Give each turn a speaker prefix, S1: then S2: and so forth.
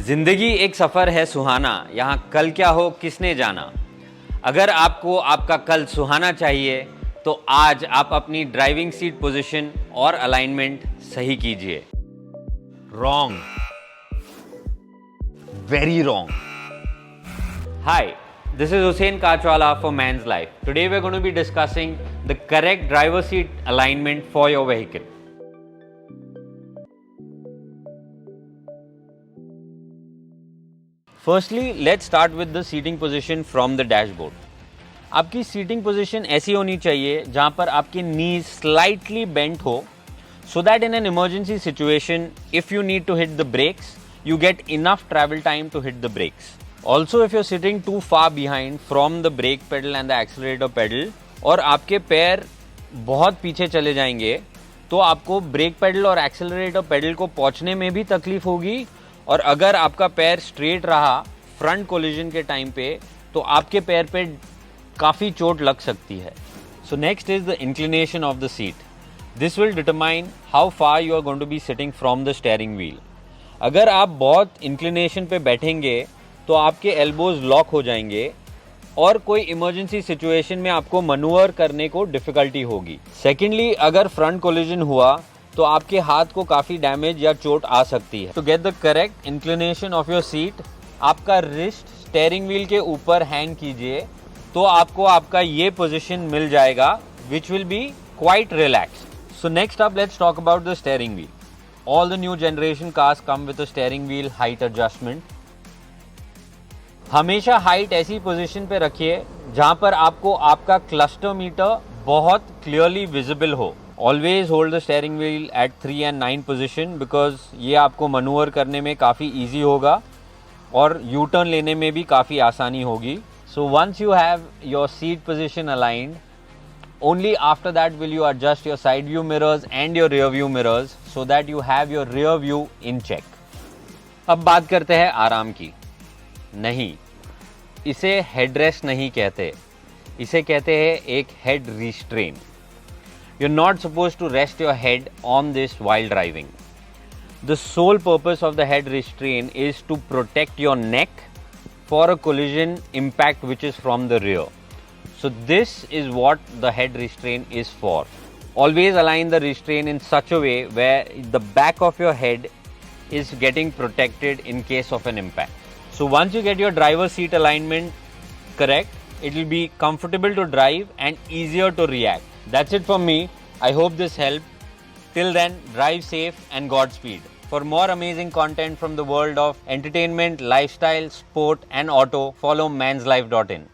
S1: जिंदगी एक सफर है सुहाना, यहाँ कल क्या हो किसने जाना। अगर आपको आपका कल सुहाना चाहिए तो आज आप अपनी ड्राइविंग सीट पोजीशन और अलाइनमेंट सही कीजिए। Wrong, very wrong. Hi, this is Hussein Kachwala for Man's Life. Today we're going to be discussing the correct driver seat alignment for your vehicle. Firstly, let's start with the seating position from the dashboard. आपकी seating position ऐसी होनी चाहिए जहां पर आपकी नीज slightly bent हो, so that in an emergency situation, if you need to hit the brakes, you get enough travel time to hit the brakes. Also, if you're sitting too far behind from the brake pedal and the accelerator pedal, और आपके पैर बहुत पीछे चले जाएंगे, तो आपको brake pedal और एक्सेलरेटर पेडल को पहुंचने में भी तकलीफ होगी। और अगर आपका पैर स्ट्रेट रहा फ्रंट कोलिजन के टाइम पे, तो आपके पैर पे काफ़ी चोट लग सकती है। So next is the inclination of the seat. This will determine how far you are going to be sitting from the steering wheel. अगर आप बहुत इंक्लिनेशन पे बैठेंगे तो आपके एल्बोज लॉक हो जाएंगे और कोई इमरजेंसी सिचुएशन में आपको मनूवर करने को डिफिकल्टी होगी। सेकेंडली, अगर फ्रंट कोलिजन हुआ तो आपके हाथ को काफ़ी डैमेज या चोट आ सकती है। To get the correct inclination of your seat, आपका रिस्ट स्टीयरिंग व्हील के ऊपर हैंग कीजिए, तो आपको आपका ये पोजीशन मिल जाएगा, which will be quite relaxed. So next up, let's talk about the steering wheel. All the new generation cars come with the steering wheel height adjustment. हमेशा हाइट ऐसी पोजीशन पे रखिए जहां पर आपको आपका क्लस्टर मीटर बहुत क्लियरली विजिबल हो। Always hold the steering wheel at 3 and 9 position, because ये आपको मनूवर करने में काफ़ी ईजी होगा और यू टर्न लेने में भी काफ़ी आसानी होगी। So once you have your seat position aligned, only after that will you adjust your side view mirrors and your rear view mirrors so that you have your rear view in check. अब बात करते हैं आराम की। नहीं, इसे headrest नहीं कहते, इसे कहते हैं एक head restrain. You're not supposed to rest your head on this while driving. The sole purpose of the head restraint is to protect your neck for a collision impact which is from the rear. So this is what the head restraint is for. Always align the restraint in such a way where the back of your head is getting protected in case of an impact. So once you get your driver seat alignment correct, it will be comfortable to drive and easier to react. That's it from me. I hope this helped. Till then, drive safe and Godspeed. For more amazing content from the world of entertainment, lifestyle, sport and auto, follow manslife.in.